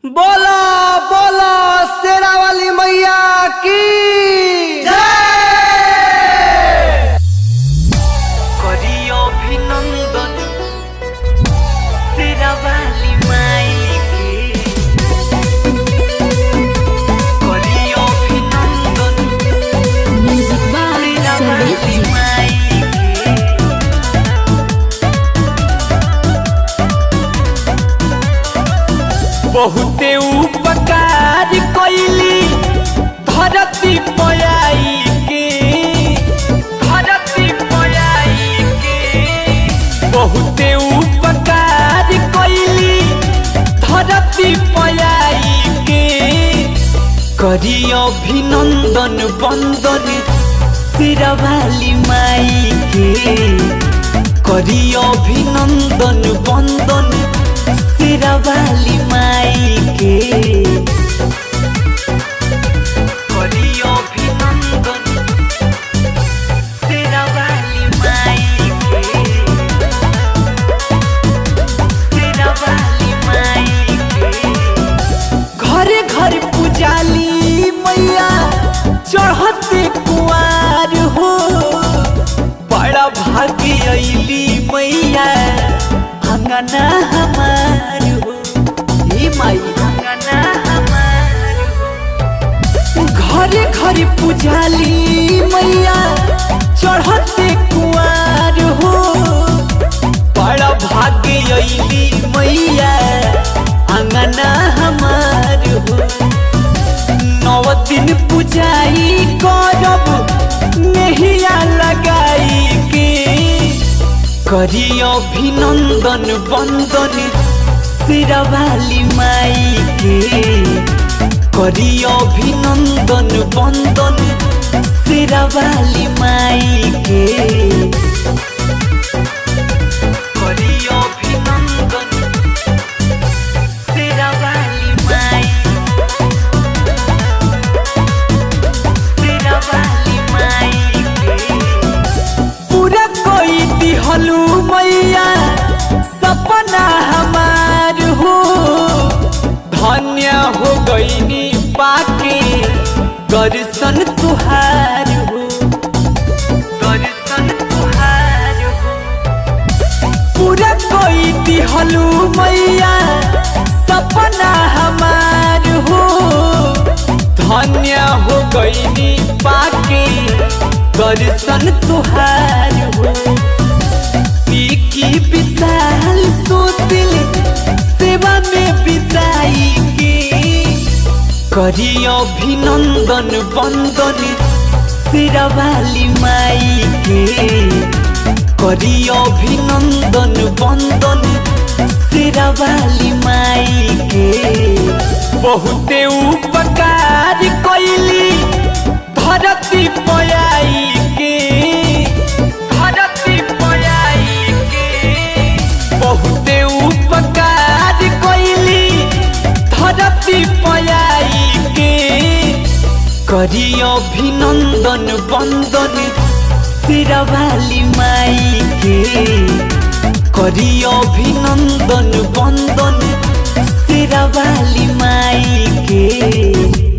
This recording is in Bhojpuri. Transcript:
बोलो बोलो शेरा वाली मैया की जय। करियो अभिनंदन शेरा वाली माई के, करियो अभिनंदन म्यूजिक बाय शेरा संदीप वाली माई के। बहुते उपकार कइली धरती पयाई के, धरती पयाई के। बहुते उपकार कइली धरती पयाई के। करी अभिनंदन बंदन शेरावाली माई के, करी अभिनंदन बंदन शेरावाली माई के। करी अभिनंदन शेरावाली माई के, शेरावाली माई के। घरे घर पुजाली मैया चढ़ते कुआर हो, बड़ा भागी अइली मैया अंगना हमार हो। हे माई अंगना हमार हो। घरे घरे पुजाली मैया चढ़ते कुआर हो, बड़ा भागी अइली मैया अंगना हमार हो। 9 दिन पुजाई करब नहिया लगाई के। करी अभिनंदन बंदन शेरावाली माई के, करी अभिनंदन बंदन शेरावाली माई के। करी अभिनंदन शेरावाली माई, शेरावाली माई के। पूरा कोई दिहलू मैया सपना हमार हो, धन्य हो गईनी पाके दर्शन तुहार हो, दर्शन तुहार हो। पूरा कोई दिहलू मैया सपना हमार हो, धन्य हो गईनी पाके दर्शन तुहार हो। की विशाल सोतिल सेवा में बिताई के। करी अभिनंदन बंदन शेरावाली माई के, करी अभिनंदन बंदन शेरावाली माई के। बहुते उपकार कइली धरती पयाई के, धरती पयाई के। बहुते उपकार कइली धरती पयाई के। करी अभिनंदन बंदन शेरावाली माई के, करी अभिनंदन बंदन शेरावाली माई के।